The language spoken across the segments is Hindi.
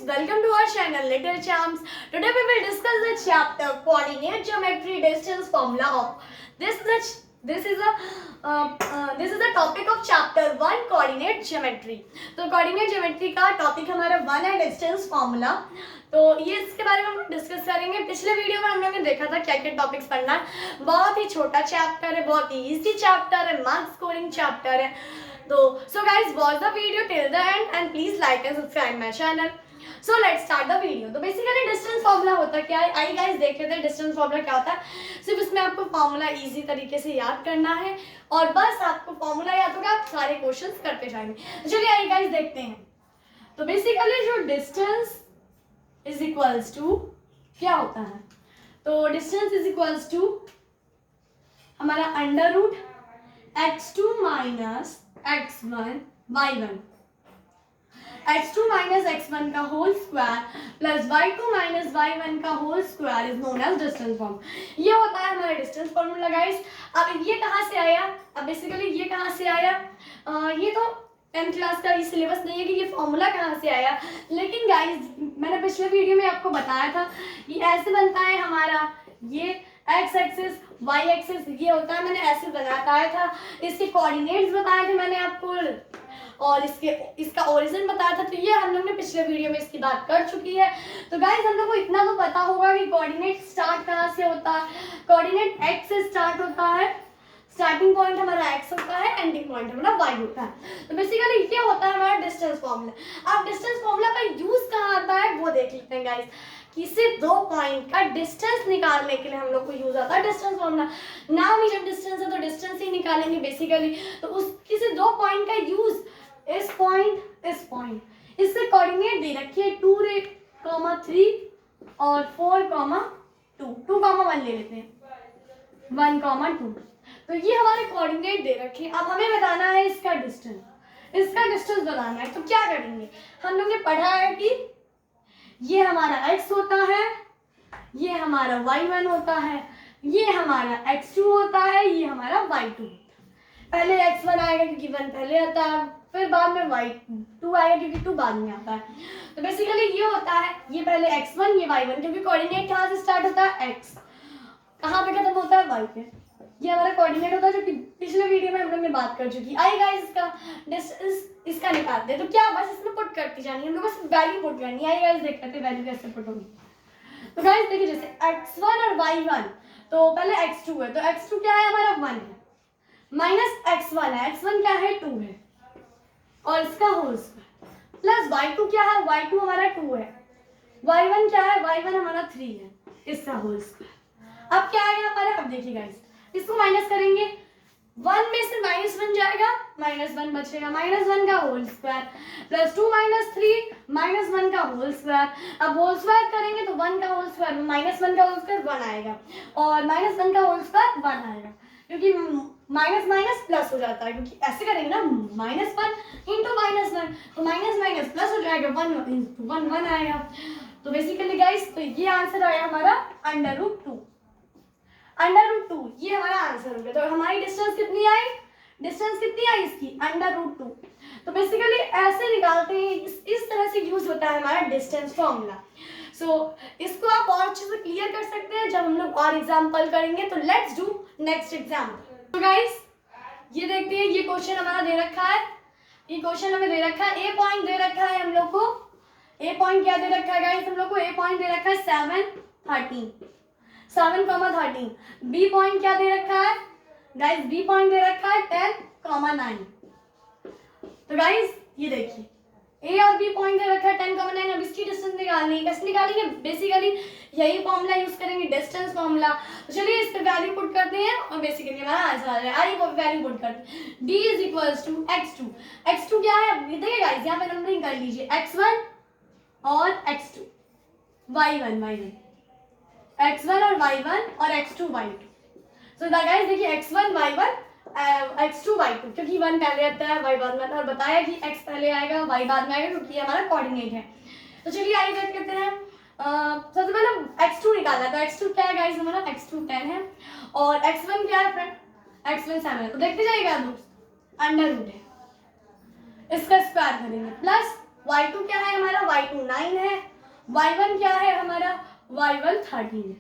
welcome to our channel Little Charms. Today we will discuss the chapter Coordinate Geometry Distance Formula of this is the topic of chapter 1 Coordinate Geometry. तो Coordinate Geometry का टॉपिक हमारा 1 है डिस्टेंस फॉर्मूला. तो ये इसके बारे में हम डिस्कस करेंगे. पिछले वीडियो में हम लोगों ने देखा था क्या क्या टॉपिक्स पढ़ना है. बहुत ही छोटा चैप्टर है, बहुत ही इजी चैप्टर है, मार्क्स स्कोरिंग चैप्टर है. So guys, watch the video till the end and please like and subscribe my channel. So let's start the video. तो बेसिकली डिस्टेंस फार्मूला होता क्या है? आई गाइस देख लेते हैं डिस्टेंस फार्मूला क्या होता है. सिर्फ इसमें आपको फार्मूला इजी तरीके से याद करना है और बस आपको फार्मूला याद होगा, आप सारे क्वेश्चंस करते जाएंगे. चलिए आई गाइस देखते हैं. तो बेसिकली जो डिस्टेंस इज इक्वल्स टू क्या होता है? तो डिस्टेंस इज इक्वल्स टू हमारा under root x2 minus x1 y1, x2 minus x1 का whole square plus y2 minus y1 का whole square is known as distance form. ये होता है हमारा डिस्टेंस फॉर्मूला गाइस. अब ये कहाँ से आया? अब बेसिकली ये कहाँ से आया? ये तो 10th क्लास का ये सिलेबस नहीं है कि ये फॉर्मूला कहाँ से आया, लेकिन गाइस मैंने पिछले वीडियो में आपको बताया था ये ऐसे बनता है हमारा. ये एक्स एक्सिस वाई एक्सिस ये होता है, मैंने ऐसे बताया था. इसके कोऑर्डिनेट्स बताए थे मैंने आपको और इसका ओरिजिन बताया था. तो ये हम लोग ने पिछले वीडियो में इसकी बात कर चुकी है. तो गाइस हम लोग को इतना तो पता होगा कि कोऑर्डिनेट स्टार्ट कहाँ से होता है. कोऑर्डिनेट एक्स से स्टार्ट होता है. स्टार्टिंग पॉइंट हमारा x होता है, एंडिंग पॉइंट हमारा y होता है. तो बेसिकली ये होता है हमारा डिस्टेंस फॉर्मूला. अब डिस्टेंस फॉर्मूला का यूज कहाँ आता है वो देख लेते हैं गाइस. किसी दो पॉइंट का डिस्टेंस निकालने के लिए हम लोग को यूज आता है डिस्टेंस फॉर्मूला. नाम ही जब डिस्टेंस है तो डिस्टेंस ही निकालेंगे बेसिकली. तो उस किसी दो पॉइंट का यूज इस पॉइंट इससे कोऑर्डिनेट दे रखिए 2, 3 और 4, 2, 1 ले लेते हैं. 1, 2 तो ये हमारे कोऑर्डिनेट दे रखे. अब हमें बताना है इसका डिस्टेंस बताना है. तो क्या करेंगे? हम लोग ने पढ़ा है कि ये हमारा x होता है, ये हमारा y1 होता है, ये हमारा x2 होता है, ये हमारा y2. पहले x1 आएगा क्योंकि 1 पहले आता है, फिर बाद में y2 आएगा क्योंकि 2 बाद में आता है. तो बेसिकली ये होता है ये पहले x1 ये y1 क्योंकि कोऑर्डिनेट कहाँ से स्टार्ट होता है? x. कहाँ पे खत्म होता है? y पे. ये हमारा कोऑर्डिनेट होता है जो कि पिछले वीडियो में हम लोग ने बात कर चुकी. आई गाइस इसका डिस्टेंस इसका निकालते हैं. तो क्या बस इसमें पुट करती जानी है, हम लोग बस वैल्यू पुट करनी है. आई गाइस देख लेते हैं वैल्यू कैसे पुट होगी. तो गाइस देखिए जैसे x1 और y1 तो पहले x2 है, तो x2 क्या है हमारा 1 है माइनस x1 है, x1 क्या है 2 है और इसका होल स्क्वायर प्लस y2 क्या है? y2 हमारा 2 है, y1 क्या है? y1 हमारा 3 है, इसका होल स्क्वायर. अब क्या आएगा हमारा? अब देखिए गाइस इसको माइनस करेंगे. 1 में से -1 जाएगा, -1 बचेगा, -1 का होल स्क्वायर प्लस 2 - 3 -1 का होल स्क्वायर. अब होल स्क्वायर करेंगे तो 1 का होल स्क्वायर -1 का होल स्क्वायर 1 आएगा और -1 का होल स्क्वायर 1 आएगा क्योंकि माइनस माइनस प्लस हो जाता है. क्योंकि ऐसे करेंगे ना -1 इंटू -1 तो माइनस माइनस प्लस हो जाएगा, 1 आएगा. तो बेसिकली गाइस तो ये आंसर आया हमारा √2 ये हमारा आंसर हो गया. तो हमारी डिस्टेंस कितनी आई? इसकी √2. तो बेसिकली ऐसे निकालते हैं. इस तरह से यूज होता है हमारा डिस्टेंस फॉर्मूला. सो इसको आप और अच्छे से क्लियर कर सकते हैं जब हम लोग और एग्जांपल करेंगे. तो लेट्स डू नेक्स्ट एग्जांपल. तो गाइस ये देखते हैं, ये क्वेश्चन हमारा दे रखा है. ये क्वेश्चन हमें दे रखा है, ए पॉइंट दे रखा है हम लोग को. ए पॉइंट क्या दे रखा है गाइस? हम लोग को ए पॉइंट दे रखा है 7, 13. बी पॉइंट क्या दे रखा है गाइस? बी पॉइंट दे रखा है 10, 9. तो गाइस ये देखिए ए और बी पॉइंट दे रखा है 10, 9. अब इसकी डिस्टेंस निकालनी है. कैसे निकालेंगे? बेसिकली यही फॉर्मूला यूज करेंगे, डिस्टेंस फॉर्मूला. तो चलिए इस पे वैल्यू पुट करते हैं और बेसिकली हमारा आंसर आ जाएगा. आई वैल्यू पुट करते हैं. d = x2 क्या है? अब देखिए गाइस यहाँ पे नंबरिंग कर लीजिए x1 और x2 y1 x1 और y1 और x2 y2. सो गाइस देखिए x1 y1 x2 y2 क्योंकि 1 पहले आता है y बाद में आता है और बताया कि x पहले आएगा y बाद में आएगा क्योंकि हमारा कोऑर्डिनेट है. तो चलिए आइए देख लेते हैं. सबसे पहले x2 निकालना. तो x2 क्या है गाइस? हमारा x2 10 है और x1 क्या है फ्रेंड? x1 7 है. तो देखते जाइएगा दोस्त √2 है, इसका स्क्वायर करेंगे प्लस y2 क्या है हमारा, y2 9 है, y1 क्या है हमारा, y1 13 है,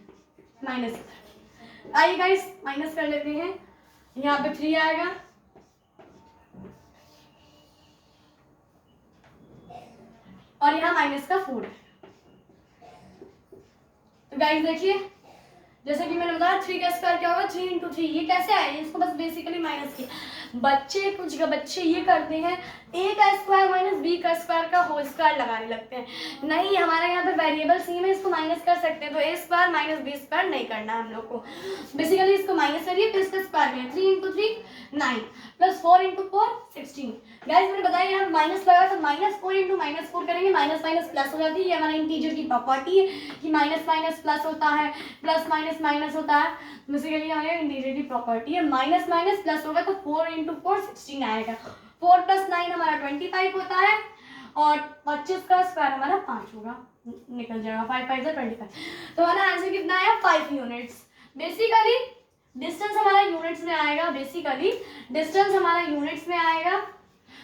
माइनस 13। आइए गाइस माइनस कर लेते हैं, यहाँ पे 3 आएगा और यहाँ माइनस का 4 है। तो गाइस देखिए, जैसे कि मैंने बताया 3 का स्क्वायर क्या होगा, 3 × 3। ये कैसे आए, इसको बस बेसिकली माइनस किया। कुछ बच्चे ये करते हैं a का स्क्वायर माइनस b का स्क्वायर का होल स्क्वायर लगाने लगते हैं। नहीं, हमारे यहाँ पे वेरिएबल सेम है, इसको माइनस कर सकते हैं, तो a square minus b square नहीं करना है हम लोग को। बेसिकली इसको माइनस करिए, फिर इसका स्क्वायर करिए। 3 × 3 9 प्लस 4 × 4 16। गाइस मैंने बताया यहाँ माइनस लगा तो -4 × -4 करेंगे, माइनस माइनस प्लस हो जाती है। ये हमारा इंटीजर की प्रॉपर्टी है कि माइनस माइनस प्लस होता है, प्लस माइनस माइनस होता है। बेसिकली हमारे इंटीजर की प्रॉपर्टी है, माइनस माइनस प्लस होगा तो 4 × 4 16 आएगा। 4 + 9 हमारा 25 होता है और 25 का स्क्वायर हमारा 5 होगा, निकल जाएगा 5 5 = 25। तो हमारा आंसर कितना आया, 5 यूनिट्स। बेसिकली डिस्टेंस हमारा यूनिट्स में आएगा,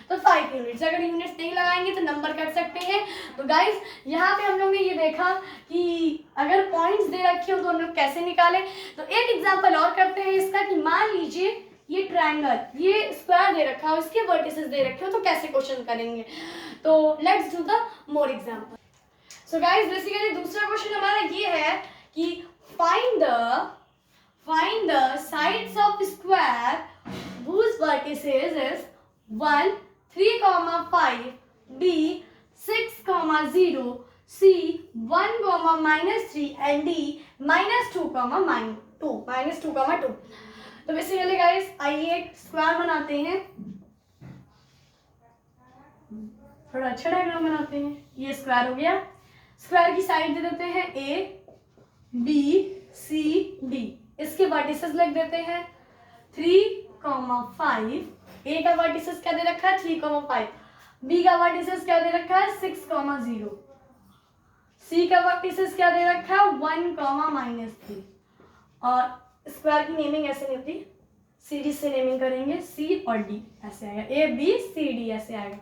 तो 5 यूनिट्स। अगर यूनिट्स नहीं लगाएंगे तो नंबर कट सकते हैं। तो गाइस यहाँ पे हम लोग ने ये देखा कि अगर पॉइंट्स दे रखे हो तो हम लोग कैसे निकालें। तो एक एग्जांपल और करते हैं इसका, कि मान लीजिए ये ट्रायंगल, ये स्क्वायर दे रखा हो, इसके वर्टिसेस दे रखे हो, तो कैसे क्वेश्चन करेंगे। तो let's do the more example. So guys basically दूसरा क्वेश्चन हमारा ये है कि find the sides of square whose vertices is 1 3, 5, B 6, 0, C 1, -3 and D -2, -2, तो बेसिकली गाइस आइए एक स्क्वायर बनाते हैं, थोड़ा अच्छा डायग्राम बनाते हैं। ये स्क्वायर हो गया, स्क्वायर की साइड दे देते हैं A B C D, इसके वर्टिसेस लिख देते हैं 3, 5। A का वर्टिसेस क्या दे रखा है, 3, 5। B का वर्टिसेस क्या दे रखा है, 6, 0। C का वर्टिसेस क्या दे रखा है, 1, -3। और स्क्वायर की नेमिंग ऐसे नहीं होती, सीरीज से नेमिंग करेंगे, C और D ऐसे आएगा, A B C D ऐसे आएगा।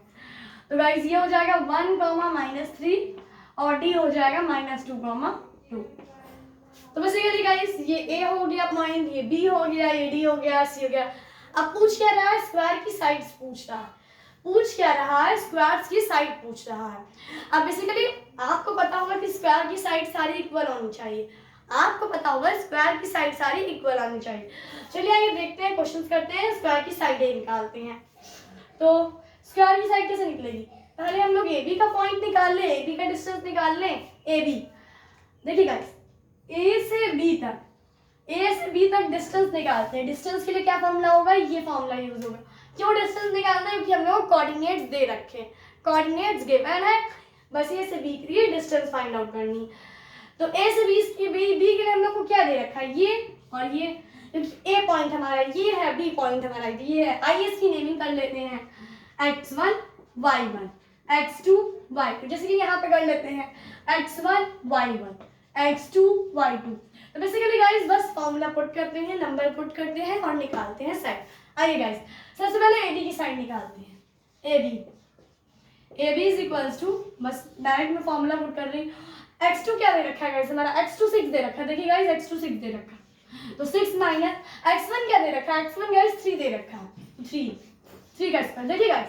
तो गाइस ये हो जाएगा 1, -3 और D हो जाएगा -2, 2। तो बेसिकली गाइस ये A हो गया पॉइंट, ये B हो गया, ये D हो गया, C हो गया। अब पूछ क्या रहा है, स्क्वायर की साइड्स पूछ रहा है, स्क्वायर्स की साइड पूछ रहा है। अब बेसिकली आपको पता होगा कि स्क्वायर की साइड सारी इक्वल होनी चाहिए, चलिए आगे देखते हैं, क्वेश्चंस करते हैं, स्क्वायर की साइडें निकालते हैं। तो स्क्वायर की साइड कैसे निकलेगी, पहले हम लोग AB का पॉइंट निकाल लें, AB का डिस्टेंस निकाल लें, AB। देखिए गाइस A से B तक डिस्टेंस निकालते हैं। डिस्टेंस के लिए क्या फॉर्मूला होगा, ये फॉर्मूला यूज होगा। क्यों डिस्टेंस निकालना है, क्योंकि हम लोग कोऑर्डिनेट्स दे रखे हैं, कोऑर्डिनेट्स गिवन है, बस A से B के लिए डिस्टेंस फाइंड आउट करनी है। तो A से B के लिए हम लोग को क्या दे रखा है, ये और ये, क्योंकि A पॉइंट हमारा ये है, B पॉइंट हमारा ये है। आइए इसकी नेमिंग कर लेते हैं, x1 y1 x2 y2, जैसे कि यहाँ पे कर लेते हैं x1 y1 x2 y2। तो बेसिकली गाइस बस फॉर्मूला पुट करते हैं, नंबर पुट करते हैं और निकालते हैं साइड। आइए गाइस सबसे पहले AB की साइड निकालते हैं। AB इज इक्वल्स टू, बस डायरेक्ट में फॉर्मूला पुट कर रही हूँ। x2 क्या दे रखा है गाइस, हमारा x2 6 दे रखा है। देखिए गाइस x2 6 दे रखा है, तो 6 माइनस x1 क्या दे रखा है, x1 गाइस 3 दे रखा है, 3 का स्क्वायर। देखिए गाइस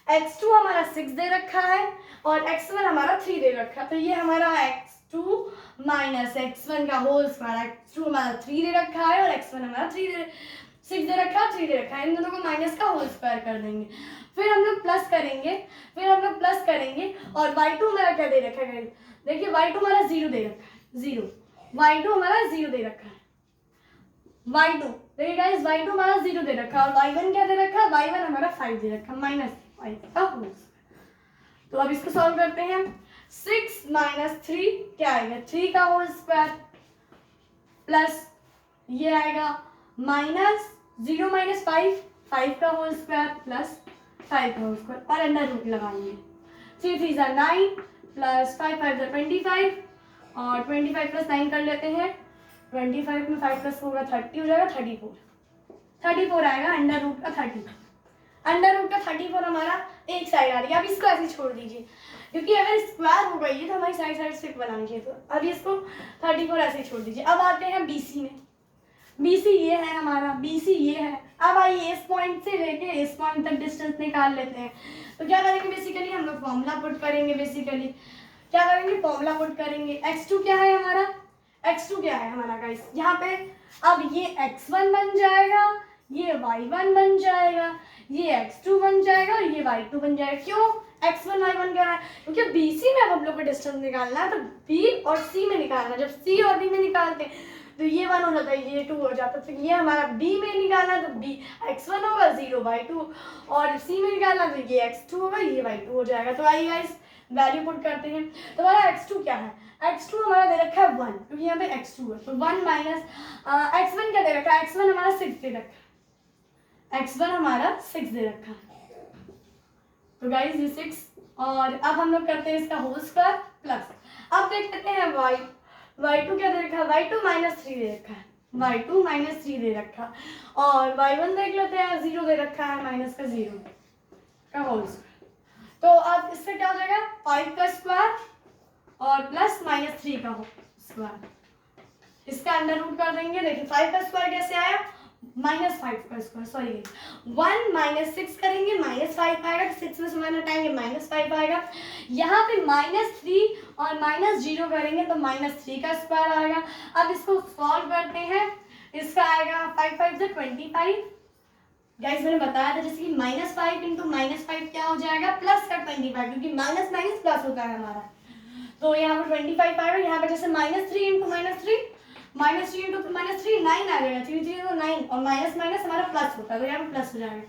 x2 हमारा 6 दे रखा है और x1 हमारा 3 दे रखा है, तो ये हमारा x2 माइनस x1 का होल स्क्वायर। x2 हमारा 3 दे रखा है और x1 हमारा 6 दे रखा है, 3 दे रखा है, इन दोनों को माइनस का होल स्क्वायर कर देंगे। फिर हम लोग प्लस करेंगे और y2 हमारा क्या दे रखा है, देखिए y2 हमारा 0 दे रखा है, 0 y2 हमारा 0 दे रखा है, y2 देखिए गाइस y2 हमारा 0 दे रखा है और y1 क्या दे रखा है, y1 हमारा 5 दे रखा है, -5 का होल स्क्वायर। तो अब इसको सॉल्व करते हैं, 6 - 3 क्या आएगा, 3 का होल स्क्वायर प्लस ये आएगा -0 - 5 का होल स्क्वायर प्लस 5 का होल स्क्वायर और अंडर रूट लगाएंगे। 3 3 = 9 प्लस 5 5 = 25 और 25 प्लस 9 कर लेते हैं, 25 में 5 प्लस होगा 30 हो जाएगा, 34 आएगा अंडर रूट का 30। अंडर रूट का 34 हमारा एक साइड आ रही है। अब इसको ऐसे छोड़ दीजिए, क्योंकि अगर स्क्वायर हो गई है तो हमारी साइड साइड से बनानी चाहिए। तो अभी इसको 34 ऐसे ही छोड़ दीजिए। अब आते हैं BC में। BC ये है हमारा, BC ये है। अब आइए इस पॉइंट से लेके इस पॉइंट तक डिस्टेंस निकाल लेते हैं। तो क्या करेंगे बेसिकली, हम लोग फॉर्मूला पुट करेंगे। बेसिकली क्या करेंगे, फॉर्मूला पुट करेंगे। x2 क्या है हमारा, x2 क्या है हमारा गाइस, यहाँ पे अब ये x1 बन जाएगा, ये y1 बन जाएगा, ये x2 बन जाएगा और ये y2 बन जाएगा। क्यों x1 y1 क्या है, क्योंकि BC में अब हम लोग को डिस्टेंस निकालना है, तो B और C में निकालना है। जब C और B में निकालते हैं तो ये 1 हो जाता है, ये 2 हो जाता है। तो ये हमारा B में निकालना, तो B x1 होगा, 0 y2, और C में निकालना तो ये x2 होगा, ये y2 हो जाएगा। तो आइए गाइस वैल्यू पुट करते हैं। तो हमारा x2 क्या है, x2 हमारा दे रखा है 1, क्योंकि यहाँ पे x2 है। तो 1 माइनस x1 क्या दे रखा है, x1 हमारा 6 दे रखा है, x1 हमारा 6 दे रखा है। तो गाइस ये 6, और अब हम लोग करते हैं इसका होल स्क्वायर प्लस। अब देख लेते हैं y2 क्या दे रखा है, y2 -3 दे रखा है, y2 -3 दे रखा, और y1 देख लेते हैं 0 दे रखा है, माइनस का 0 का होल स्क्वायर। तो अब इससे क्या हो जाएगा, 5 का स्क्वायर और प्लस -3 का स्क्वायर। इसका अंडर रूट कर देंगे। देखिए 5 का स्क्वायर कैसे आया, -5 का स्क्वायर, सॉरी 1 -6 करेंगे, -5 आएगा, 6 में से हटाएंगे -5 आएगा। यहाँ पे -3 और -0 करेंगे तो -3 का स्क्वायर आएगा। अब इसको सॉल्व करते हैं। इसका आएगा 5 5 से 25। गाइस मैंने बताया था जैसे कि -5 इंटू -5 क्या हो जाएगा, प्लस का 25, क्योंकि माइनस माइनस प्लस होता है हमारा। तो यहाँ पर 25 आएगा। यहाँ पर जैसे -3 इंटू -3, -3 इंटू -3 9 आ जाएगा, 3 3 तो 9, और माइनस माइनस हमारा प्लस होता है, तो यहाँ पे प्लस हो जाएगा।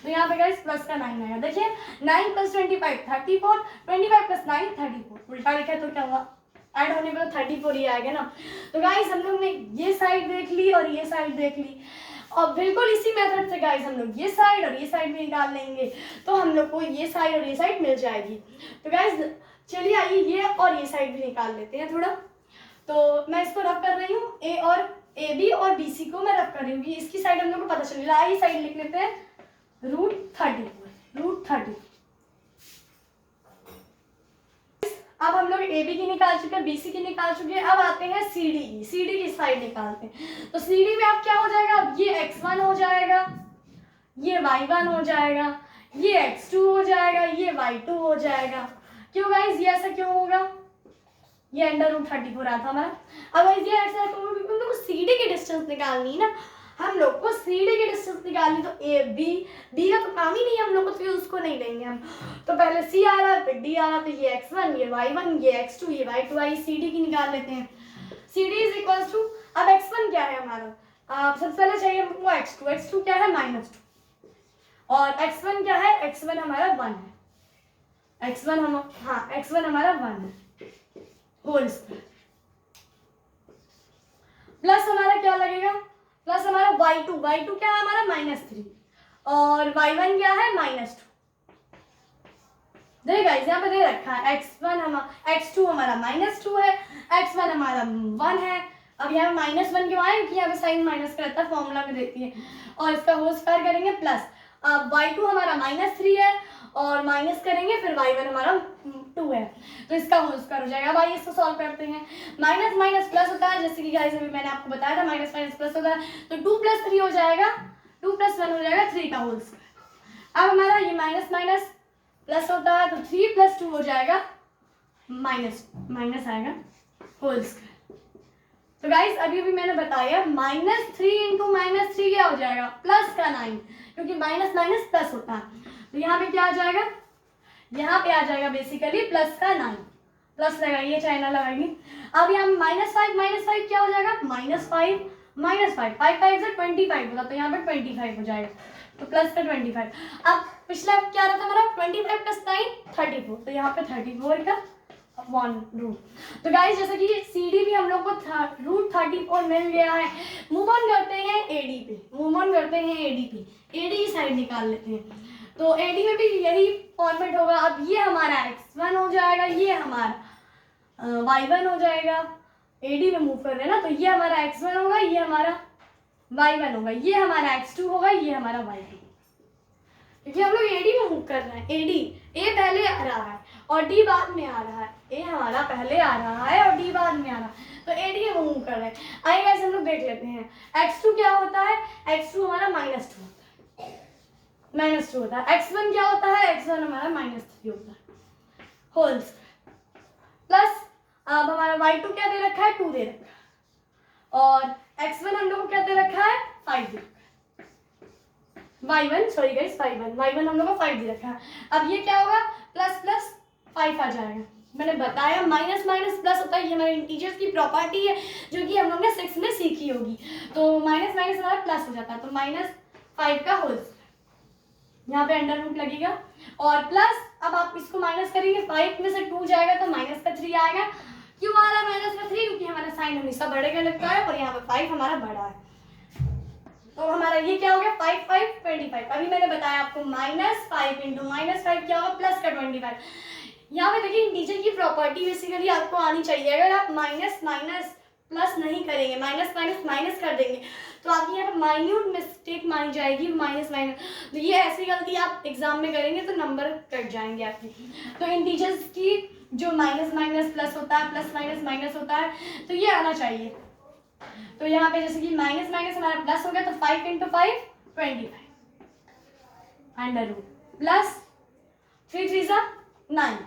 तो यहाँ पे गाइस प्लस का 9 आएगा। देखिए 9 + 25 34, 25 + 9 34, उल्टा लिखा है तो क्या हुआ, ऐड होने पर 34 ही आएगा ना। तो गाइस हम लोग ने ये साइड देख ली और ये साइड देख ली, और बिल्कुल इसी मेथड से गाइस हम लोग ये साइड और ये साइड भी निकाल लेंगे, तो हम लोग को ये साइड और ये साइड मिल जाएगी। तो गाइस चलिए आइए ये और ये साइड भी निकाल लेते हैं थोड़ा। तो मैं इसको रफ कर रही हूँ, ए और AB और BC को मैं रफ कर रही हूँ, इसकी साइड हम लोग को पता चलेगा। आइए साइड लिख लेते हैं, √30। अब हम लोग AB की निकाल चुके हैं, BC की निकाल चुके हैं। अब आते हैं CD की साइड निकालते हैं। तो CD में अब क्या हो जाएगा, अब ये x1 हो जाएगा, ये y1 हो जाएगा, ये x2 हो जाएगा, ये y2 हो जाएगा। क्यों गाइस, ये ऐसा क्यों होगा, ये अंडर रूट 34 रहा था हमारा। अब गाइस ये ऐसा क्यों होगा, क्योंकि हम लोग को CD की डिस्टेंस निकालनी है ना, हम लोग को CD की डिस्टेंस निकालनी। तो B का तो काम ही नहीं है हम लोग को, तो उसको नहीं लेंगे हम। तो पहले C आ रहा है, फिर D आ रहा, तो ये x1, ये y1, ये x2, ये y2। आइए CD की निकाल लेते हैं। CD इज इक्वल्स टू, अब x1 क्या है हमारा, सबसे पहले चाहिए हमको x2 क्या है, -2, और x1 क्या है, x1 हमारा 1 है, x1 हमारा 1 है, होल स्क्वायर प्लस हमारा क्या लगेगा, प्लस हमारा y2 क्या है हमारा, -3, और y1 क्या है, -2। देखिए गाइस यहाँ पे दे रखा है x2 हमारा -2 है, x1 हमारा 1 है। अब यहाँ -1 क्यों आए, क्योंकि यहाँ पे साइन माइनस का रहता है, फॉर्मूला में देती है, और इसका होल स्क्वायर करेंगे प्लस। अब y2 हमारा -3 है, और माइनस करेंगे फिर y1 हमारा 2 है, तो इसका होल स्क्वायर हो जाएगा। अब आइए इसको सॉल्व करते हैं। माइनस माइनस प्लस होता है, जैसे कि गाइस अभी मैंने आपको बताया था, माइनस माइनस प्लस होता है, तो 2 + 3 हो जाएगा, 2 + 1 हो जाएगा 3 का होल स्क्वायर। अब हमारा ये माइनस माइनस प्लस होता है, तो 3 + 2 हो जाएगा, माइनस आएगा होल स्क्वायर। तो गाइस अभी भी मैंने बताया -3 इंटू -3 क्या हो जाएगा, प्लस का 9, क्योंकि माइनस माइनस प्लस होता है। तो यहाँ पे क्या आ जाएगा, यहाँ पे आ जाएगा बेसिकली प्लस का 9, प्लस लगाइए चाहे ना लगाइए। अब यहाँ -5 क्या हो जाएगा, -5 5 5 से 25 होगा, तो यहाँ पे 25 हो जाएगा, तो प्लस का 25। अब पिछला क्या रहा था हमारा, 25 + 9 34, तो यहाँ पे 34 का 1 तो गाइस जैसे कि CD भी हम लोग को √34 मिल गया है। मूव ऑन करते हैं AD पे, AD की साइड निकाल लेते हैं। तो AD में भी यही फॉर्मेट होगा। अब ये हमारा x1 हो जाएगा, ये हमारा y1 हो जाएगा। AD में मूव कर रहे हैं ना, तो ये हमारा x1 होगा, ये हमारा y1 होगा, ये हमारा x2 होगा, ये हमारा y2। क्योंकि हम लोग एडी में मूव कर रहे हैं। एडी, ए पहले आ रहा है और डी बाद में आ रहा है। ए हमारा पहले आ रहा है और डी बाद में आ रहा है, तो एडी में मूव कर रहे हैं। आइए गाइस हम लोग देख लेते हैं x2 क्या होता है। x2 हमारा -2 होता है, -2 होता है। x1 क्या होता है, x1 हमारा -3 होता है होल स्क्वायर प्लस अब हमारा y2 क्या दे रखा है, 2 दे रखा है और x1 हम लोग को क्या दे रखा है, 5 दे रखा है। y1 सॉरी गाइस y1 हम लोग को 5 दे रखा है। अब ये क्या होगा, प्लस प्लस 5 आ जाएगा। मैंने बताया माइनस माइनस प्लस होता है, ये हमारे इंटीजर्स की प्रॉपर्टी है जो कि हम लोग ने 6 में सीखी होगी। तो माइनस माइनस हमारा प्लस हो जाता है, तो -5 का होल स्क्वायर, यहाँ पे अंडर रूट लगेगा और प्लस अब आप इसको माइनस करेंगे, 5 में से 2 जाएगा तो -3 आएगा। क्यों आ रहा है -3, क्योंकि हमारा साइन हमेशा बड़े का लगता है और यहाँ पे 5 हमारा बड़ा है। तो हमारा ये क्या हो गया, 5 5 25। अभी मैंने बताया आपको -5 इंटू -5 क्या होगा, प्लस का 25। यहाँ पे देखिए इंटीजर की प्रॉपर्टी बेसिकली आपको आनी चाहिए। अगर आप माइनस माइनस प्लस नहीं करेंगे, माइनस माइनस माइनस कर देंगे तो आपकी यहाँ पे माइन्यूट मिस्टेक मानी जाएगी, माइनस माइनस। तो ये ऐसी गलती आप एग्जाम में करेंगे तो नंबर कट जाएंगे आपके। तो इंटीजर्स की जो माइनस माइनस प्लस होता है, प्लस माइनस माइनस होता है, तो ये आना चाहिए। तो यहाँ पे जैसे कि माइनस माइनस हमारा प्लस हो गया, तो 5 into 5 25 under root plus 3 3 9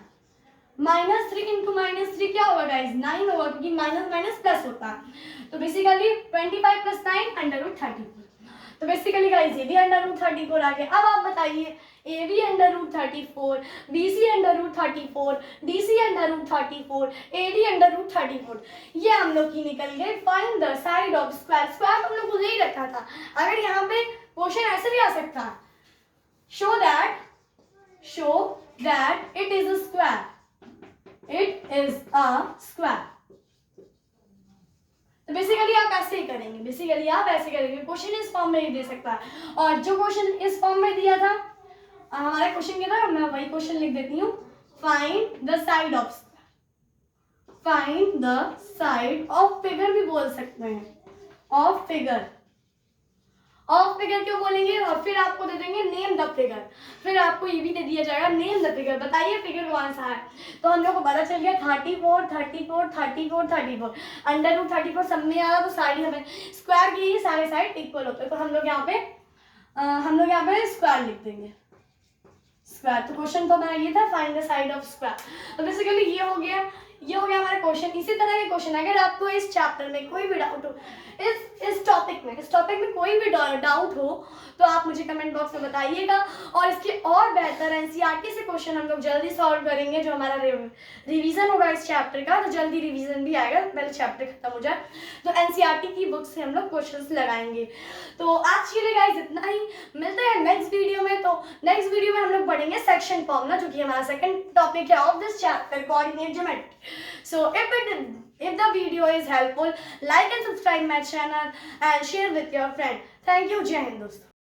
-3 into -3 क्या होगा गाइज, 9 होगा, क्योंकि माइनस माइनस प्लस होता है। तो बेसिकली 25 + 9 अंडर रूट 34। तो बेसिकली गाइज ये भी अंडर रूट 34 आ गया। अब आप बताइए A B under root 34, B C under root 34, D C under root 34, A D under root 34, ये हम लोग की निकल गए। Find the side of square. Square हम लोग को यही रखा था। अगर यहाँ पे क्वेश्चन ऐसे भी आ सकता है, show that it is a square, it is a square. तो बेसिकली आप ऐसे ही करेंगे, क्वेश्चन इस फॉर्म में ही दे सकता है। और जो क्वेश्चन इस फॉर्म में दिया था, हमारा क्वेश्चन क्या था, मैं वही क्वेश्चन लिख देती हूँ। Find the side of square, find the side of figure भी बोल सकते हैं, ऑफ फिगर क्यों बोलेंगे, और फिर आपको दे देंगे नेम द फिगर। फिर आपको ये भी दे दिया जाएगा नेम द फिगर, बताइए फिगर कौन सा है। तो हम लोग को पता चल गया 34 34 34 34 अंडर रूट 34 सब में आ रहा, तो सारी हमें स्क्वायर की ही सारे साइड इक्वल होते हैं। तो हम लोग यहाँ पे स्क्वायर लिख देंगे, स्क्वायर। तो क्वेश्चन तो हमारा ये था, find the side of square. तो बेसिकली ये हो गया हमारा क्वेश्चन। इसी तरह के क्वेश्चन अगर आपको इस चैप्टर में कोई भी डाउट हो, इस टॉपिक में कोई भी डाउट हो, तो आप मुझे कमेंट बॉक्स में बताइएगा। और इसके और बेहतर एनसीईआरटी से क्वेश्चन हम लोग जल्दी सॉल्व करेंगे। जो हमारा रिवीजन होगा इस चैप्टर का, तो जल्दी रिवीजन भी आएगा, पहले चैप्टर खत्म हो जाए तो एनसीईआरटी की बुक से हम लोग क्वेश्चंस लगाएंगे। तो आज के लिए गाइस इतना ही, मिलते हैं नेक्स्ट वीडियो में। तो नेक्स्ट वीडियो में हम लोग पढ़ेंगे सेक्शन फॉर्मूला, जो कि हमारा सेकंड टॉपिक है of this chapter, coordinate geometry. So if the video is helpful, like and subscribe my channel and share with your friend. Thank you, जय हिंद दोस्तों।